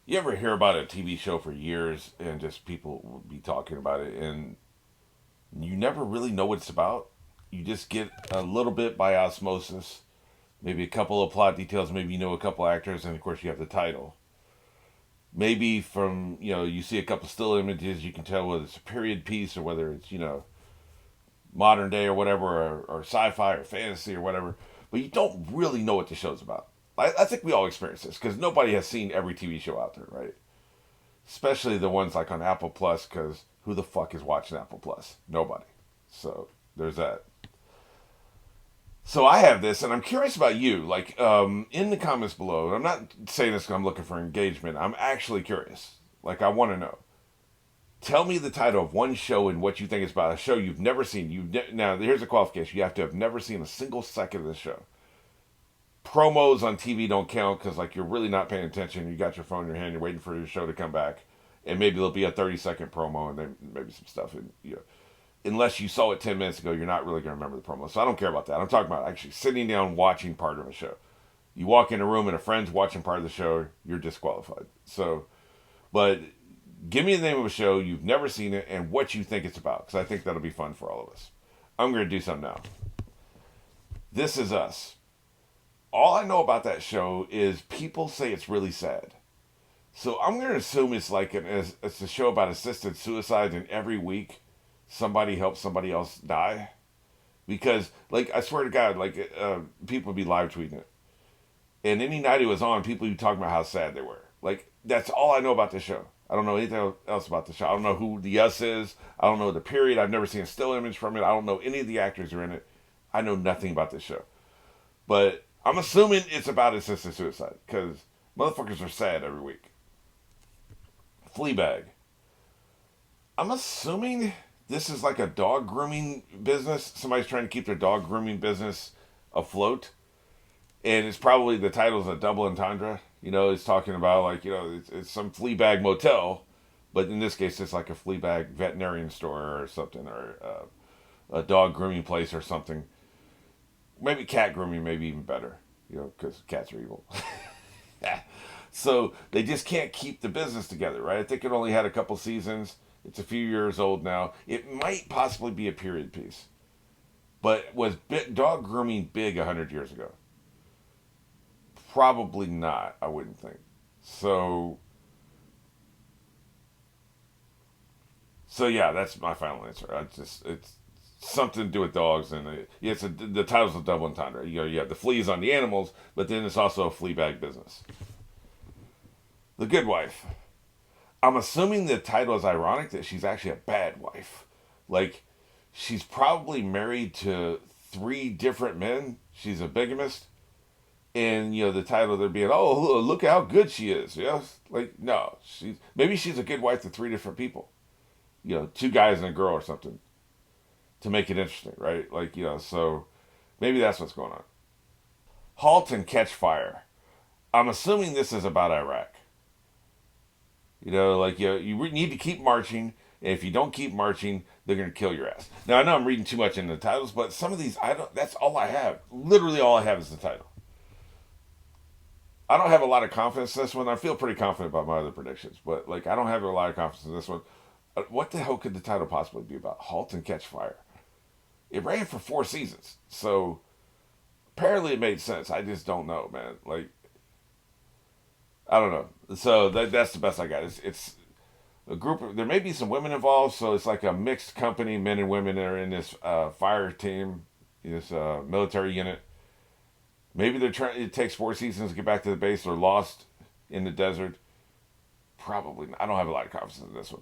You ever hear about a TV show for years and just people will be talking about it and you never really know what it's about? You just get a little bit by osmosis, maybe a couple of plot details, maybe you know a couple actors, and of course you have the title. Maybe from, you see a couple still images, you can tell whether it's a period piece or whether it's, modern day or whatever, or sci-fi or fantasy or whatever, but you don't really know what the show's about. I think we all experience this because nobody has seen every TV show out there, right? Especially the ones like on Apple Plus, because who the fuck is watching Apple Plus? Nobody. So there's that. So I have this, and I'm curious about you. Like, in the comments below, and I'm not saying this because I'm looking for engagement. I'm actually curious. Like, I want to know. Tell me the title of one show and what you think it's about. A show you've never seen. Now, here's a qualification: you have to have never seen a single second of the show. Promos on TV don't count because, like, you're really not paying attention. You got your phone in your hand. You're waiting for your show to come back, and maybe there'll be a 30-second promo and then maybe some stuff. And unless you saw it 10 minutes ago, you're not really going to remember the promo. So I don't care about that. I'm talking about actually sitting down watching part of a show. You walk in a room and a friend's watching part of the show, you're disqualified. So, but give me the name of a show, you've never seen it, and what you think it's about, because I think that'll be fun for all of us. I'm going to do something now. This Is Us. All I know about that show is people say it's really sad. So I'm going to assume it's like it's a show about assisted suicide, and every week somebody helps somebody else die. Because, like, I swear to God, like, people would be live tweeting it. And any night it was on, people would be talking about how sad they were. Like, that's all I know about the show. I don't know anything else about the show. I don't know who the us is. I don't know the period. I've never seen a still image from it. I don't know any of the actors who are in it. I know nothing about this show. But I'm assuming it's about assisted suicide because motherfuckers are sad every week. Fleabag. I'm assuming this is like a dog grooming business. Somebody's trying to keep their dog grooming business afloat. And it's probably the title's a double entendre. It's talking about like, it's some Fleabag motel, but in this case, it's like a Fleabag veterinarian store or something, or a dog grooming place or something. Maybe cat grooming, maybe even better, because cats are evil. So they just can't keep the business together, right? I think it only had a couple seasons. It's a few years old now. It might possibly be a period piece, but was dog grooming big 100 years ago? Probably not. I wouldn't think. So, so yeah, that's my final answer. It's something to do with dogs, and yeah, the title's a double entendre. You have the fleas on the animals, but then it's also a flea bag business. The Good Wife. I'm assuming the title is ironic that she's actually a bad wife. Like, she's probably married to three different men. She's a bigamist. And, the title they're being, oh, look how good she is. Like, no. Maybe she's a good wife to three different people. Two guys and a girl or something. To make it interesting, right? Like, so maybe that's what's going on. Halt and Catch Fire. I'm assuming this is about Iraq. Like you need to keep marching, and if you don't keep marching, they're gonna kill your ass. Now I know I'm reading too much into the titles, but some of these I don't. That's all I have. Literally, all I have is the title. I don't have a lot of confidence in this one. I feel pretty confident about my other predictions, but like I don't have a lot of confidence in this one. What the hell could the title possibly be about? Halt and Catch Fire. It ran for 4 seasons, so apparently it made sense. I just don't know, man. Like I don't know. So that's the best I got. It's a group of, there may be some women involved, so it's like a mixed company. Men and women are in this fire team, this military unit. Maybe they're trying. It takes 4 seasons to get back to the base. They're lost in the desert. Probably. I don't have a lot of confidence in this one.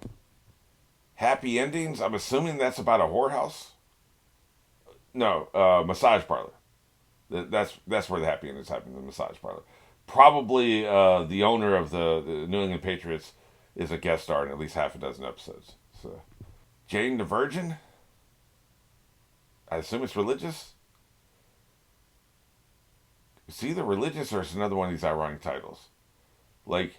Happy endings. I'm assuming that's about a whorehouse. No, massage parlor. That's where the happy endings happen. The massage parlor. Probably the owner of the New England Patriots is a guest star in at least half a dozen episodes. So, Jane the Virgin. I assume it's religious. It's either religious or it's another one of these ironic titles. Like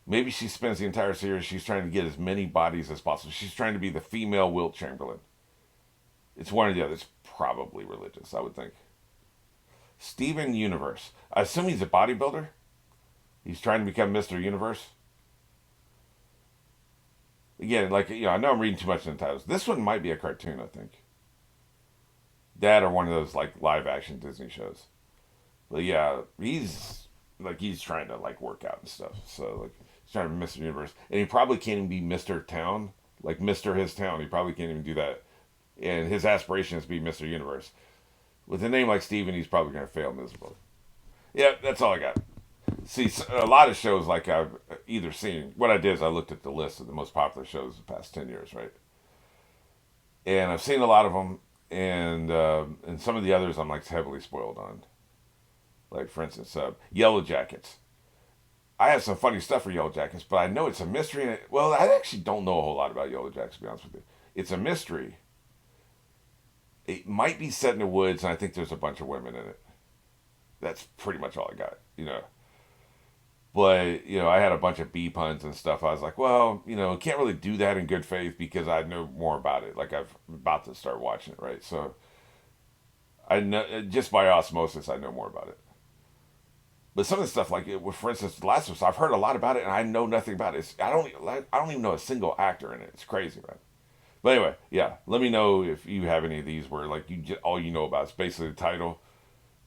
maybe she spends the entire series. She's trying to get as many bodies as possible. She's trying to be the female Wilt Chamberlain. It's one or the other. It's probably religious, I would think. Steven Universe. I assume he's a bodybuilder. He's trying to become Mr. Universe. Again, like I know I'm reading too much in the titles. This one might be a cartoon, I think. That or one of those like live action Disney shows. But yeah, he's trying to like work out and stuff. So like he's trying to be Mr. Universe, and he probably can't even be Mr. Town, like Mr. His Town. He probably can't even do that. And his aspiration is to be Mr. Universe. With a name like Steven, he's probably going to fail miserably. Yeah, that's all I got. See, a lot of shows like I've either seen. What I did is I looked at the list of the most popular shows of the past 10 years, right? And I've seen a lot of them, and some of the others I'm like heavily spoiled on. Like for instance, Yellow Jackets. I have some funny stuff for Yellow Jackets, but I know it's a mystery. Well, I actually don't know a whole lot about Yellow Jackets, to be honest with you. It's a mystery. It might be set in the woods, and I think there's a bunch of women in it. That's pretty much all I got, But, I had a bunch of B puns and stuff. I was like, well, can't really do that in good faith because I know more about it. Like, I'm about to start watching it, right? So, I know, just by osmosis, I know more about it. But some of the stuff, like, for instance, The Last of Us, I've heard a lot about it, and I know nothing about it. I don't even know a single actor in it. It's crazy, man. But anyway, yeah, let me know if you have any of these where, like, all you know about is basically the title,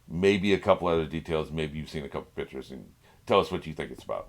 maybe a couple other details, maybe you've seen a couple pictures, and tell us what you think it's about.